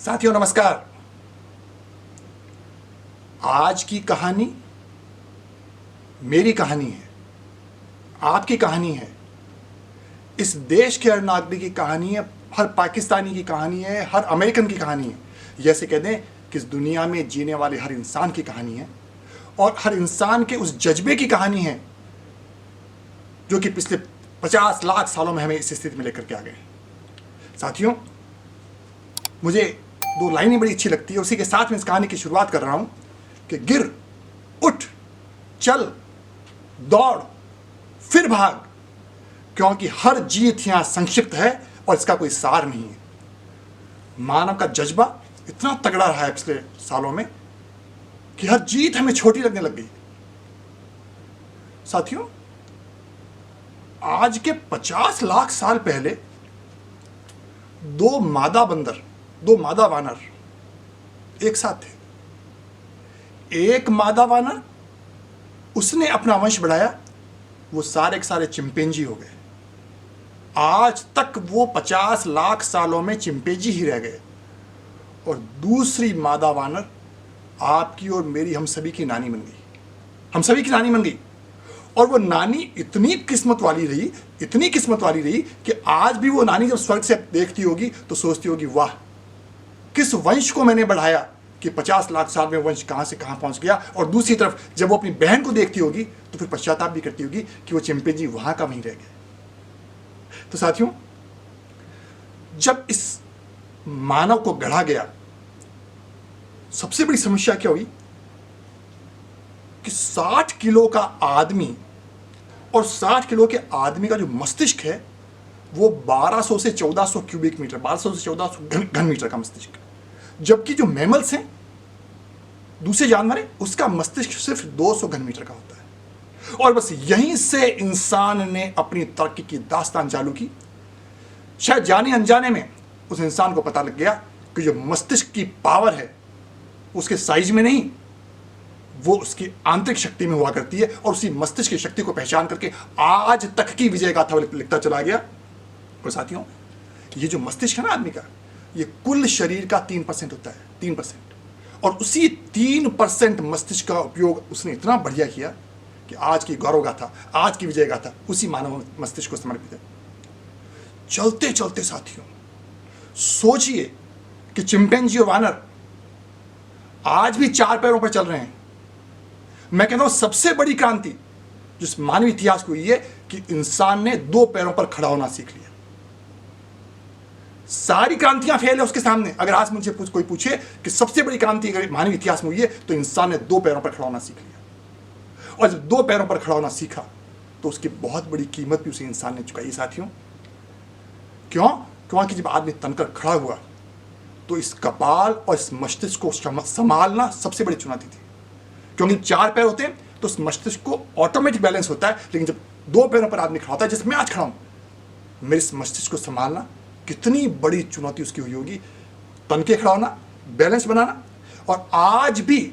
साथियों नमस्कार। आज की कहानी मेरी कहानी है, आपकी कहानी है, इस देश के हर नागरिक की कहानी है, हर पाकिस्तानी की कहानी है, हर अमेरिकन की कहानी है। जैसे कह दें कि इस दुनिया में जीने वाले हर इंसान की कहानी है और हर इंसान के उस जज्बे की कहानी है जो कि पिछले 50 लाख सालों में हमें इस स्थिति में लेकर के आ गए। साथियों, मुझे दो लाइनें बड़ी अच्छी लगती है, उसी के साथ में इस कहानी की शुरुआत कर रहा हूं कि गिर, उठ, चल, दौड़, फिर भाग, क्योंकि हर जीत यहां संक्षिप्त है और इसका कोई सार नहीं है। मानव का जज्बा इतना तगड़ा रहा है पिछले सालों में कि हर जीत हमें छोटी लगने लग गई। साथियों, आज के 50 लाख साल पहले दो मादा वानर एक साथ थे। एक मादा वानर, उसने अपना वंश बढ़ाया, वो सारे के सारे चिंपैंजी हो गए। आज तक वो 50 लाख सालों में चिंपैंजी ही रह गए। और दूसरी मादा वानर आपकी और मेरी, हम सभी की नानी बन गई। और वो नानी इतनी किस्मत वाली रही कि आज भी वो नानी जब स्वर्ग से देखती होगी तो सोचती होगी, वाह, किस वंश को मैंने बढ़ाया कि 50 लाख साल में वंश कहां से कहां पहुंच गया। और दूसरी तरफ जब वो अपनी बहन को देखती होगी तो फिर पश्चाताप भी करती होगी कि वो चिंपैंजी वहां का वहीं रह गए। तो साथियों, जब इस मानव को गढ़ा गया, सबसे बड़ी समस्या क्या हुई कि 60 किलो का आदमी और 60 किलो के आदमी का जो मस्तिष्क है वो 1200 से 1400 क्यूबिक मीटर, 1200 से 1400 घन मीटर का मस्तिष्क है। जबकि जो मैमल्स हैं, दूसरे जानवर हैं, उसका मस्तिष्क सिर्फ 200 घन मीटर का होता है। और बस यहीं से इंसान ने अपनी तरक्की की दास्तान चालू की। शायद जाने अनजाने में उस इंसान को पता लग गया कि जो मस्तिष्क की पावर है उसके साइज में नहीं, वो उसकी आंतरिक शक्ति में हुआ करती है। और उसी मस्तिष्क की शक्ति को पहचान करके आज तक की विजय गाथा लिखता चला गया। और साथियों, ये जो मस्तिष्क है ना आदमी का, ये कुल शरीर का 3% होता है, 3%। और उसी 3% मस्तिष्क का उपयोग उसने इतना बढ़िया किया कि आज की गौरव गाथा, आज की विजय गाथा उसी मानव मस्तिष्क को समर्पित है। चलते चलते साथियों, सोचिए कि चिंपैंजी और वानर आज भी 4 पैरों पर चल रहे हैं। मैं कहता हूं सबसे बड़ी क्रांति जिस मानव इतिहास को हुई है कि इंसान ने 2 पैरों पर खड़ा होना सीख लिया। सारी क्रांतियां फेल है उसके सामने। अगर आज मुझे कोई पूछे कि सबसे बड़ी क्रांति अगर मानव इतिहास में हुई है तो इंसान ने 2 पैरों पर खड़ा होना सीख लिया। और जब 2 पैरों पर खड़ा होना सीखा तो उसकी बहुत बड़ी कीमत भी उसी इंसान ने चुकाई। साथियों, क्योंकि जब आदमी तनकर खड़ा हुआ तो इस कपाल और इस मस्तिष्क को संभालना सबसे बड़ी चुनौती थी। क्योंकि 4 पैर होते हैं तो उस मस्तिष्क को ऑटोमेटिक बैलेंस होता है, लेकिन जब 2 पैरों पर आदमी खड़ा होता है, जैसे मैं आज खड़ा हूं, मेरे इस मस्तिष्क को संभालना कितनी बड़ी चुनौती उसकी हुई होगी। तन के खड़ा होना, बैलेंस बनाना, और आज भी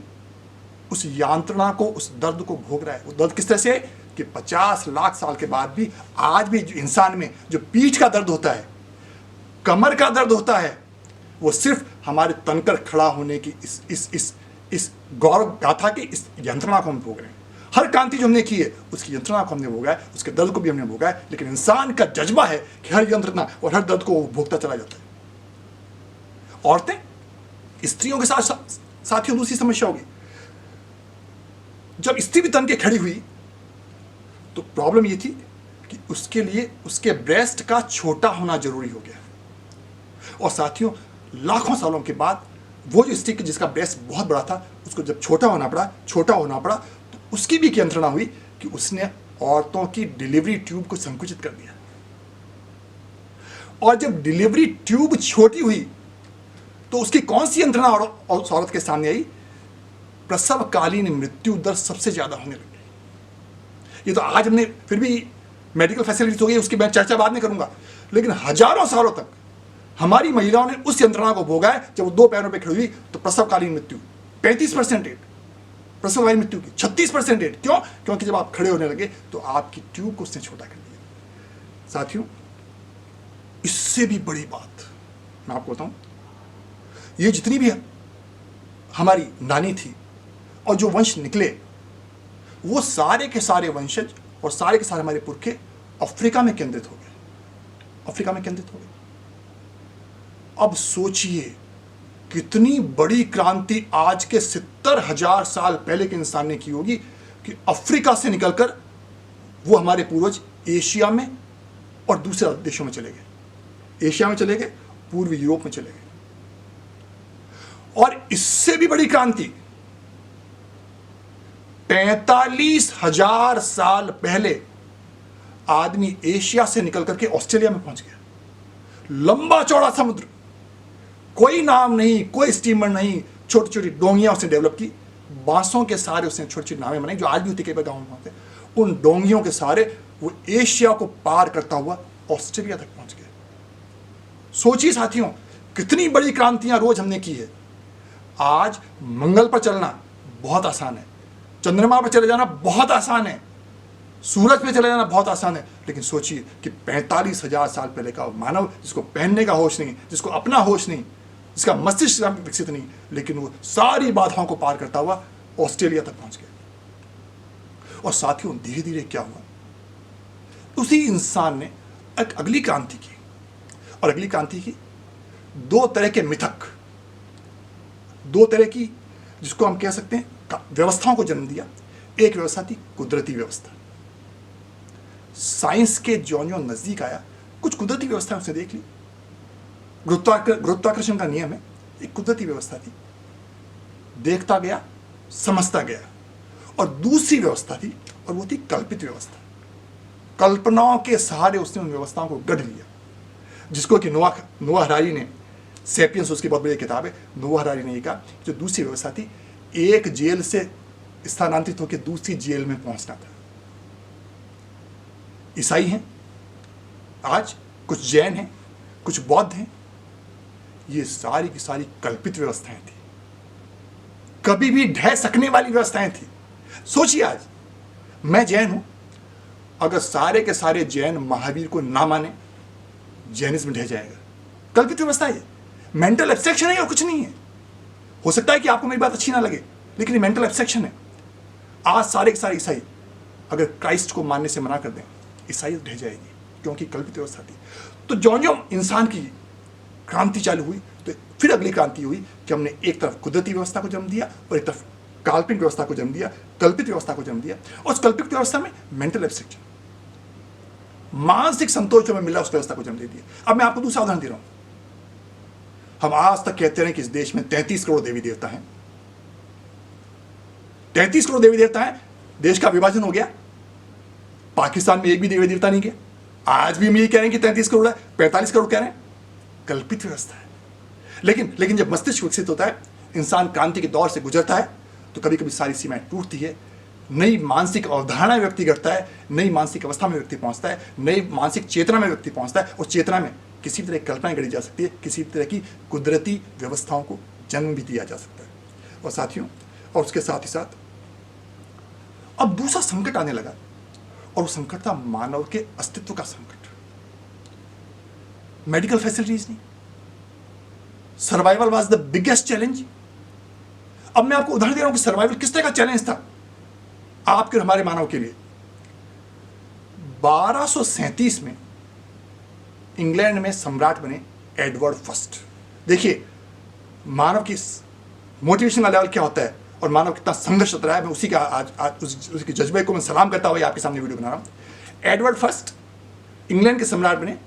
उस यांत्रणा को, उस दर्द को भोग रहा है। वो दर्द किस तरह से है कि 50 लाख साल के बाद भी आज भी इंसान में जो पीठ का दर्द होता है, कमर का दर्द होता है, वो सिर्फ हमारे तनकर खड़ा होने की इस गौरव गाथा की इस यंत्रणा को हम भोग रहे हैं। हर क्रांति जो हमने की है उसकी यंत्रणा को हमने भोगा है, उसके दर्द को भी हमने भोगा है। लेकिन इंसान का जज्बा है कि हर यंत्रणा और हर दर्द को वो भोगता चला जाता है। औरतें, स्त्रियों के साथ साथियों दूसरी समस्या होगी। जब स्त्री भी तन के खड़ी हुई तो प्रॉब्लम ये थी कि उसके लिए उसके ब्रेस्ट का छोटा होना जरूरी हो गया। और साथियों, लाखों सालों के बाद वो जो स्त्री जिसका ब्रेस्ट बहुत बड़ा था, उसको जब छोटा होना पड़ा तो उसकी भी यंत्रणा हुई कि उसने औरतों की डिलीवरी ट्यूब को संकुचित कर दिया। और जब डिलीवरी ट्यूब छोटी हुई तो उसकी कौन सी यंत्रणा औरत के सामने आई? प्रसवकालीन मृत्यु दर सबसे ज्यादा होने लगी। ये तो आज हमने फिर भी मेडिकल फैसिलिटीज हो गई, उसकी मैं चर्चा बाद में करूंगा, लेकिन हजारों सालों तक हमारी महिलाओं ने उस यंत्रणा को भोगा है। जब वो 2 पैरों पर खड़ी हुई तो प्रसवकालीन मृत्यु 35% रेट, प्रसवकालीन मृत्यु की 36% रेट। क्योंकि जब आप खड़े होने लगे तो आपकी ट्यूब को उसने छोटा कर दिया। साथियों, इससे भी बड़ी बात मैं आपको बताऊं, ये जितनी भी हमारी नानी थी और जो वंश निकले, वो सारे के सारे वंशज और सारे के सारे हमारे पुरखे अफ्रीका में केंद्रित हो गए, अफ्रीका में केंद्रित हो गए। अब सोचिए कितनी बड़ी क्रांति आज के 70,000 साल पहले के इंसान ने की होगी कि अफ्रीका से निकलकर वो हमारे पूर्वज एशिया में और दूसरे देशों में चले गए, एशिया में चले गए, पूर्वी यूरोप में चले गए। और इससे भी बड़ी क्रांति 45,000 साल पहले आदमी एशिया से निकल करके ऑस्ट्रेलिया में पहुंच गया। लंबा चौड़ा समुद्र, कोई नाव नहीं, कोई स्टीमर नहीं, छोटी छोटी डोंगियां उसने डेवलप की, बांसों के सहारे उसने छोटी छोटी नावें बनाई जो आज भी होती कई बार गाँव में होते। उन डोंगियों के सहारे वो एशिया को पार करता हुआ ऑस्ट्रेलिया तक पहुंच गया। सोचिए साथियों, कितनी बड़ी क्रांतियां रोज हमने की है। आज मंगल पर चलना बहुत आसान है, चंद्रमा पर चले जाना बहुत आसान है, सूरज पे चले जाना बहुत आसान है, लेकिन सोचिए कि 45,000 साल पहले का मानव, जिसको पहनने का होश नहीं, जिसको अपना होश नहीं, जिसका मस्तिष्क विकसित नहीं, लेकिन वो सारी बाधाओं को पार करता हुआ ऑस्ट्रेलिया तक पहुंच गया। और साथियों, धीरे धीरे क्या हुआ, उसी इंसान ने एक अगली क्रांति की, और अगली क्रांति की दो तरह के मिथक, दो तरह की जिसको हम कह सकते हैं व्यवस्थाओं को जन्म दिया। एक व्यवस्था थी कुदरती व्यवस्था। साइंस के ज्यों ज्यों नजदीक आया, कुछ कुदरती व्यवस्था उसने देख ली। गुरुत्वाकर्षण का नियम है, एक कुदरती व्यवस्था थी, देखता गया, समझता गया। और दूसरी व्यवस्था थी, और वो थी कल्पित व्यवस्था। कल्पनाओं के सहारे उसने उन व्यवस्थाओं को गढ़ लिया, जिसको कि नोआ हरारी ने, सैपियंस उसकी बहुत बड़ी किताब है, नोआ हरारी ने कहा जो दूसरी व्यवस्था थी, एक जेल से स्थानांतरित होकर दूसरी जेल में पहुंचना था। ईसाई हैं आज, कुछ जैन हैं, कुछ बौद्ध हैं, ये सारी की सारी कल्पित व्यवस्थाएं थी, कभी भी ढह सकने वाली व्यवस्थाएं थी। सोचिए, आज मैं जैन हूं, अगर सारे के सारे जैन महावीर को ना माने, जैनिज्म ढह जाएगा। कल्पित व्यवस्था है, मेंटल एब्स्ट्रैक्शन है और कुछ नहीं है। हो सकता है कि आपको मेरी बात अच्छी ना लगे, लेकिन ये मेंटल एब्स्ट्रैक्शन है। आज सारे के सारे ईसाई अगर क्राइस्ट को मानने से मना कर दें, ईसाईयत ढह जाएगी, क्योंकि कल्पित व्यवस्था थी। तो ज्यों ज्यों इंसान की क्रांति चालू हुई, तो फिर अगली क्रांति हुई कि हमने एक तरफ कुदरती व्यवस्था को जन्म दिया और एक तरफ काल्पनिक व्यवस्था को जन्म दिया, कल्पित व्यवस्था को जन्म दिया। और उस कल्पित व्यवस्था में मेंटल एब्स्ट्रैक्शन, मानसिक संतोष जो हमें मिला, उस व्यवस्था को जन्म दे दिया। अब मैं आपको दूसरा उदाहरण दे रहा हूं। हम आज तक कहते रहे कि इस देश में 33 करोड़ देवी देवता हैं, 33 करोड़ देवी देवता हैं, देश का विभाजन हो गया, पाकिस्तान में एक भी देवी देवता नहीं गया। आज भी हम यही कह रहे हैं कि 33 करोड़ है, 45 करोड़ कह रहे हैं, कल्पित व्यवस्था है। लेकिन जब मस्तिष्क विकसित होता है, इंसान क्रांति के दौर से गुजरता है, तो कभी कभी सारी सीमाएं टूटती है, नई मानसिक अवधारणा व्यक्ति करता है, नई मानसिक अवस्था में व्यक्ति पहुंचता है, नई मानसिक चेतना में व्यक्ति पहुंचता है, और चेतना में किसी तरह की कल्पना गढ़ी जा सकती है, किसी तरह की कुदरती व्यवस्थाओं को जन्म भी दिया जा सकता है। और साथियों, और उसके साथ ही साथ अब दूसरा संकट आने लगा, और वो संकट था मानव के अस्तित्व का संकट। मेडिकल फैसिलिटीज नहीं, survival was the biggest challenge. अब मैं आपको उदाहरण दे रहा हूं कि सर्वाइवल किस तरह का चैलेंज था आपके और हमारे मानव के लिए। 1237 में इंग्लैंड में सम्राट बने एडवर्ड फर्स्ट। देखिए मानव की मोटिवेशन का लेवल क्या होता है और मानव कितना संघर्ष रहा है, मैं उसी का आज उसके जज्बे को मैं सलाम करता हुआ आपके सामने वीडियो बना रहा हूं। एडवर्ड फर्स्ट इंग्लैंड के सम्राट बने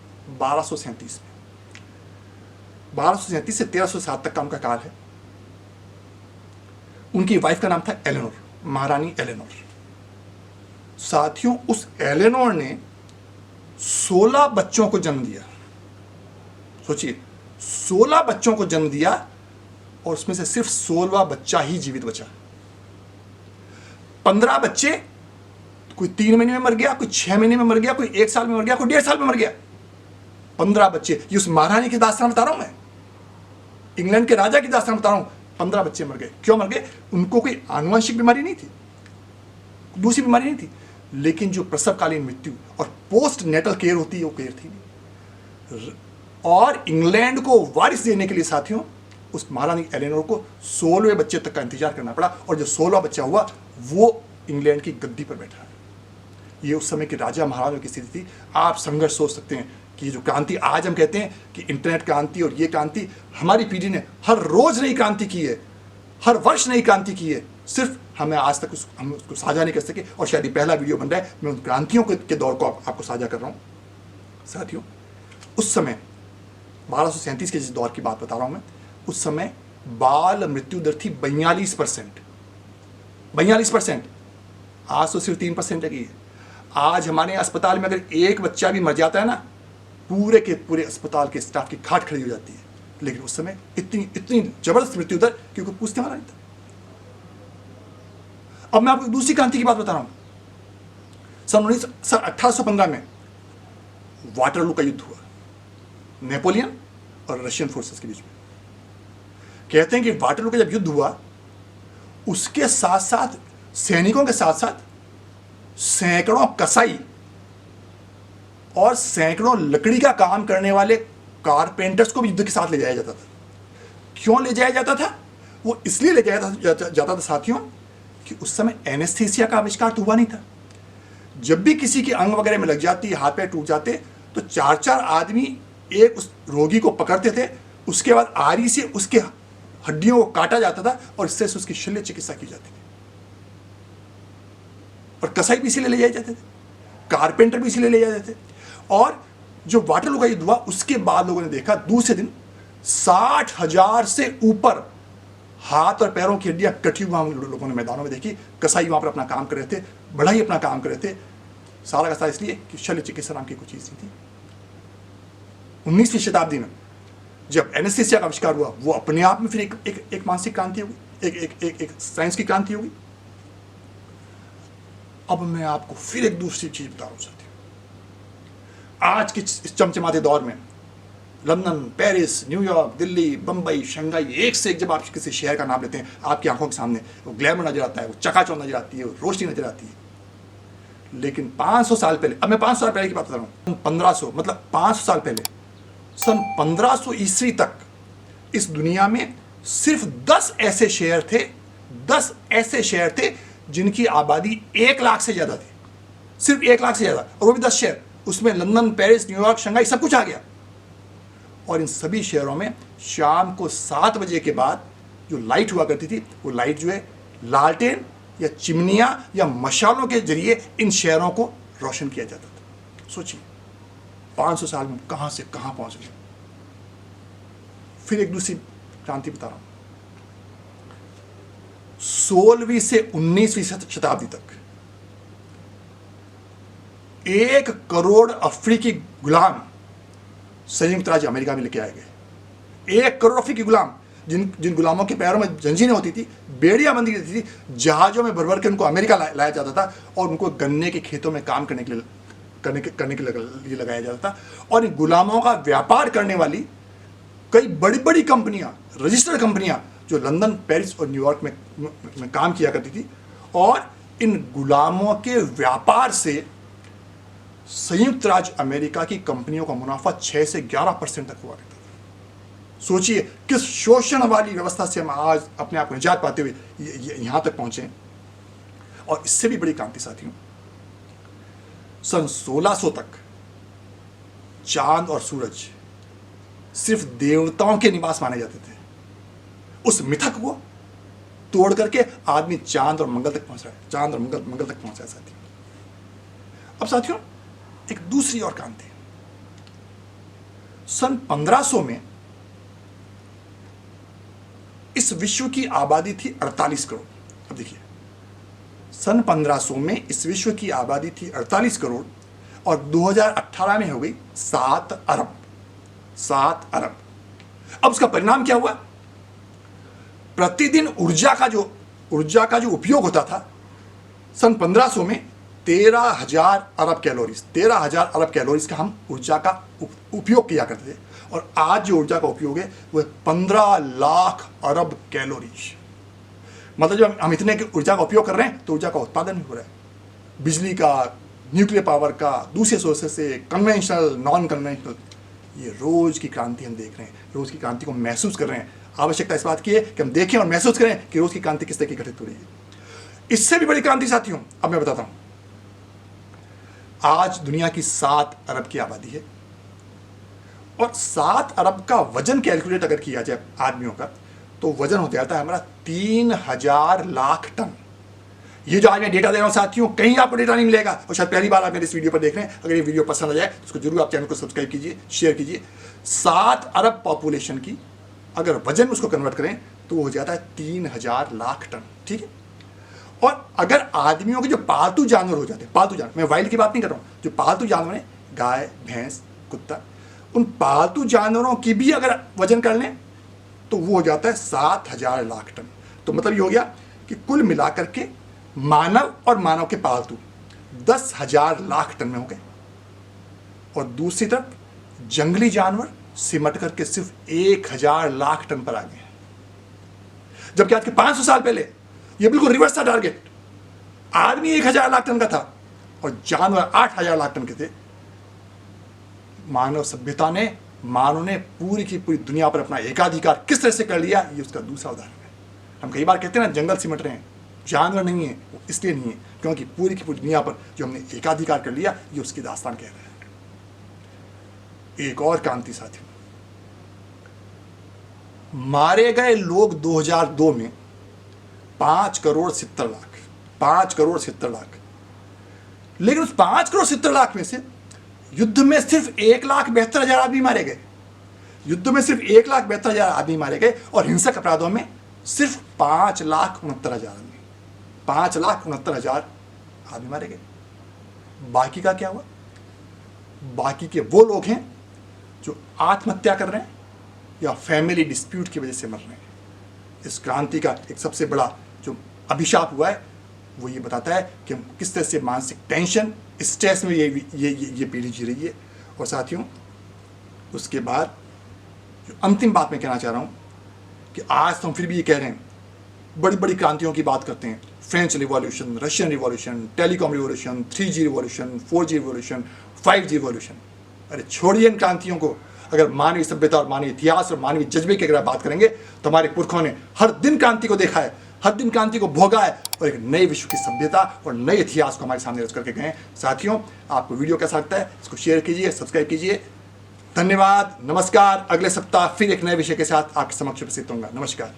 1237 में। 1237 से 1307 तक का उनका काल है। उनकी वाइफ का नाम था एलेनोर, महारानी एलेनोर। साथियों, उस एलेनोर ने 16 बच्चों को जन्म दिया। सोचिए, 16 बच्चों को जन्म दिया, और उसमें से सिर्फ 16वां बच्चा ही जीवित बचा। 15 बच्चे, कोई 3 महीने में मर गया, कोई 6 महीने में मर गया, कोई 1 साल में मर गया, कोई 1.5 साल में मर गया। 15 बच्चे, ये उस महारानी की दास्तान बता रहा हूं मैं, इंग्लैंड के राजा की दास्तान बता रहा हूं। 15 बच्चे मर गए। क्यों मर गए? उनको कोई आनुवंशिक बीमारी नहीं थी, दूसरी बीमारी नहीं थी, लेकिन जो प्रसवकालीन मृत्यु और पोस्ट नेटल केयर होती है, वो केयर थी नहीं। और इंग्लैंड को वारिस देने के लिए साथियों, उस महारानी एलेनोर को 16वें बच्चे तक का इंतजार करना पड़ा, और जो 16वां बच्चा हुआ वो इंग्लैंड की गद्दी पर बैठा। ये उस समय के राजा महाराजों की स्थिति थी। आप संघर्ष सोच सकते हैं कि जो क्रांति आज हम कहते हैं कि इंटरनेट क्रांति और ये क्रांति, हमारी पीढ़ी ने हर रोज नई क्रांति की है, हर वर्ष नई क्रांति की है, सिर्फ हमें आज तक हम उसको साझा नहीं कर सके। और शायद ये पहला वीडियो बन रहा है, मैं उन क्रांतियों के दौर को आपको साझा कर रहा हूँ। साथियों, उस समय 1237 के जिस दौर की बात बता रहा हूँ मैं, उस समय बाल मृत्यु दर थी 42%। 42%। आज तो सिर्फ 3% लगी है। आज हमारे अस्पताल में अगर एक बच्चा भी मर जाता है ना, पूरे के पूरे अस्पताल के स्टाफ की खाट खड़ी हो जाती है। लेकिन उस समय इतनी जबरदस्त मृत्यु दर क्योंकि पूछने वाला नहीं था। अब मैं आपको दूसरी क्रांति की बात बता रहा हूं। सन 1815 में वाटरलू का युद्ध हुआ, नेपोलियन और रशियन फोर्सेस के बीच में। कहते हैं कि वाटरलू का जब युद्ध हुआ, उसके साथ साथ सैनिकों के साथ साथ सैकड़ों कसाई और सैकड़ों लकड़ी का काम करने वाले कारपेंटर्स को भी युद्ध के साथ ले जाया जाता था। क्यों ले जाया जाता था? वो इसलिए ले जाया जाता था साथियों कि उस समय एनेस्थीसिया का आविष्कार तो हुआ नहीं था। जब भी किसी के अंग वगैरह में लग जाती, हाथ पैर टूट जाते, तो 4-4 आदमी एक उस रोगी को पकड़ते थे, उसके बाद आरी से उसके हड्डियों को काटा जाता था और इससे उसकी शल्य चिकित्सा की जाती थी। और कसाई भी इसीलिए ले जाए जाते थे, कारपेंटर भी इसीलिए ले जाए जाते थे। और जो वाटरलू का युद्ध हुआ, उसके बाद लोगों ने देखा दूसरे दिन 60,000 से ऊपर हाथ और पैरों की हड्डियां कटी हुई लोगों ने मैदानों में देखी। कसाई वहां पर अपना काम कर रहे थे, बढ़ाई अपना काम कर रहे थे, सारा का सारा इसलिए कि शल्य चिकित्सा नाम की कुछ चीज नहीं थी। 19वीं शताब्दी में जब एनेस्थीसिया का आविष्कार हुआ, वो अपने आप में फिर एक मानसिक क्रांति होगी, एक साइंस की क्रांति होगी। अब मैं आपको फिर एक दूसरी चीज बता रहा हूं साथियों। आज के इस चमचमाते दौर में London, Paris, New York, Delhi, Bombay, Shanghai, एक से एक जब आप किसी शहर का नाम लेते हैं, आपकी आंखों के सामने वो ग्लैमर नजर आता है, वो चकाचौंध नजर आती है, वो रोशनी नजर आती है। लेकिन 500 साल पहले, अब मैं 500 साल पहले की बात कर रहा हूँ, 1500 मतलब 500 साल पहले, सन 1500 ईस्वी तक इस दुनिया में सिर्फ 10 ऐसे शहर थे, 10 ऐसे शहर थे जिनकी आबादी 1 लाख से ज्यादा थी। सिर्फ 1 लाख से ज्यादा, और वो भी 10 शहर, उसमें लंदन, पेरिस, न्यूयॉर्क, शंघाई सब कुछ आ गया। और इन सभी शहरों में शाम को 7 बजे के बाद जो लाइट हुआ करती थी, वो लाइट जो है लालटेन या चिमनियां या मशालों के जरिए इन शहरों को रोशन किया जाता था। सोचिए 500 साल में कहां से कहां पहुंच गए। फिर एक दूसरी क्रांति बता रहा हूं। 16वीं से 19वीं शताब्दी तक 1 करोड़ अफ्रीकी गुलाम संयुक्त राज्य अमेरिका में लेके आए गए। 1 करोड़ अफ्रीकी गुलाम, जिन गुलामों के पैरों में जंजीरें होती थी, बेड़ियां बंधी रहती थी, जहाजों में भर भर के उनको अमेरिका लाया जाता था और उनको गन्ने के खेतों में काम करने के लिए लगाया जाता था। और इन गुलामों का व्यापार करने वाली कई बड़ी बड़ी कंपनियां, रजिस्टर्ड कंपनियां, जो लंदन, पेरिस और न्यूयॉर्क में काम किया करती थी, और इन गुलामों के व्यापार से संयुक्त राज्य अमेरिका की कंपनियों का मुनाफा 6 से 11% तक हुआ करता था। सोचिए किस शोषण वाली व्यवस्था से हम आज अपने आप को निजात पाते हुए यहां तक पहुंचे। और इससे भी बड़ी क्रांति साथियों, सन 1600 तक चांद और सूरज सिर्फ देवताओं के निवास माने जाते थे। उस मिथक को तोड़ करके आदमी चांद और मंगल तक पहुंच रहा है, चांद और मंगल तक पहुंचा है साथियों। अब साथियों एक दूसरी और क्रांति, सन 1500 में इस विश्व की आबादी थी 48 करोड़। अब देखिए, सन 1500 में इस विश्व की आबादी थी 48 करोड़ और 2018 में हो गई 7 अरब। 7 अरब। अब उसका परिणाम क्या हुआ? प्रतिदिन ऊर्जा का जो उपयोग होता था सन 1500 में 13,000 अरब कैलोरीज, 13,000 अरब कैलोरीज का हम ऊर्जा का उपयोग किया करते थे। और आज जो ऊर्जा का उपयोग है वो 15 लाख अरब कैलोरीज। मतलब जब हम इतने की ऊर्जा का उपयोग कर रहे हैं तो ऊर्जा का उत्पादन भी हो रहा है, बिजली का, न्यूक्लियर पावर का, दूसरे सोर्सेस से, कन्वेंशनल, नॉन कन्वेंशनल। ये रोज की क्रांति हम देख रहे हैं, रोज की क्रांति को महसूस कर रहे हैं। आवश्यकता इस बात की है कि हम देखें और महसूस करें कि रूस की क्रांति किस तरह की घटित हो रही है। इससे भी बड़ी क्रांति साथियों अब मैं बताता हूं। आज दुनिया की 7 अरब की आबादी है और 7 अरब का वजन कैलकुलेट अगर किया जाए आदमियों का, तो वजन हो जाता है हमारा 3000 लाख टन। ये जो आज मैं डेटा दे रहा हूं साथियों, कहीं आपको डेटा नहीं मिलेगा और शायद पहली बार आप मेरे इस वीडियो पर देख रहे हैं। अगर ये वीडियो पसंद आ जाए तो उसको जरूर आप चैनल को सब्सक्राइब कीजिए, शेयर कीजिए। 7 अरब पॉपुलेशन की अगर वजन उसको कन्वर्ट करें तो वो हो जाता है 3000 लाख टन, ठीक है। और अगर आदमियों के जो पालतू जानवर हो जाते हैं, पालतू जानवर, मैं वाइल्ड की बात नहीं कर रहा हूं, जो पालतू जानवर हैं, गाय, भैंस, कुत्ता, उन पालतू जानवरों की भी अगर वजन कर लें तो वो हो जाता है 7000 लाख टन। तो मतलब ये हो गया कि कुल मिलाकर के मानव और मानव के पालतू 10,000 लाख टन में हो गए और दूसरी तरफ जंगली जानवर सिमट करके सिर्फ 1000 लाख टन पर आ गए। जबकि आज के 500 साल पहले ये बिल्कुल रिवर्स था टारगेट। आदमी 1000 लाख टन का था और जानवर 8000 लाख टन के थे। मानव सभ्यता ने, मानव ने पूरी की पूरी दुनिया पर अपना एकाधिकार किस तरह से कर लिया, ये उसका दूसरा उदाहरण है। हम कई बार कहते हैं ना, जंगल सिमट रहे हैं, जानवर नहीं है, वो इसलिए नहीं है क्योंकि पूरी की पूरी दुनिया पर जो हमने एकाधिकार कर लिया, ये उसकी दास्तान कह रहा है। एक और क्रांति साथियों, मारे गए लोग 2002 में 5 करोड़ 70 लाख, 5 करोड़ 70 लाख। लेकिन उस 5 करोड़ 70 लाख में से युद्ध में सिर्फ 1,72,000 आदमी मारे गए। युद्ध में सिर्फ 1,72,000 आदमी मारे गए और हिंसक अपराधों में सिर्फ 5,69,000 आदमी, 5,69,000 आदमी मारे गए। बाकी का क्या हुआ? बाकी के वो लोग हैं जो आत्महत्या कर रहे हैं या फैमिली डिस्प्यूट की वजह से मर रहे हैं। इस क्रांति का एक सबसे बड़ा जो अभिशाप हुआ है वो ये बताता है कि हम किस तरह से मानसिक टेंशन, स्ट्रेस में ये पीढ़ी जी रही है। और साथियों, उसके बाद जो अंतिम बात मैं कहना चाह रहा हूँ कि आज तो हम फिर भी ये कह रहे हैं, बड़ी बड़ी क्रांतियों की बात करते हैं, French revolution, Russian revolution, telecom revolution, 3G revolution, 4G revolution, 5G revolution. अरे छोड़िए इन क्रांतियों को। अगर मानवीय सभ्यता और मानवीय इतिहास और मानवीय जज्बे की अगर बात करेंगे तो हमारे पुरखों ने हर दिन क्रांति को देखा है, हर दिन क्रांति को भोगा है और एक नए विश्व की सभ्यता और नए इतिहास को हमारे सामने रच करके गए। साथियों, आपको वीडियो कैसा लगता है इसको शेयर कीजिए, सब्सक्राइब कीजिए। धन्यवाद, नमस्कार। अगले सप्ताह फिर एक नए विषय के साथ आपके समक्ष उपस्थित होऊंगा। नमस्कार।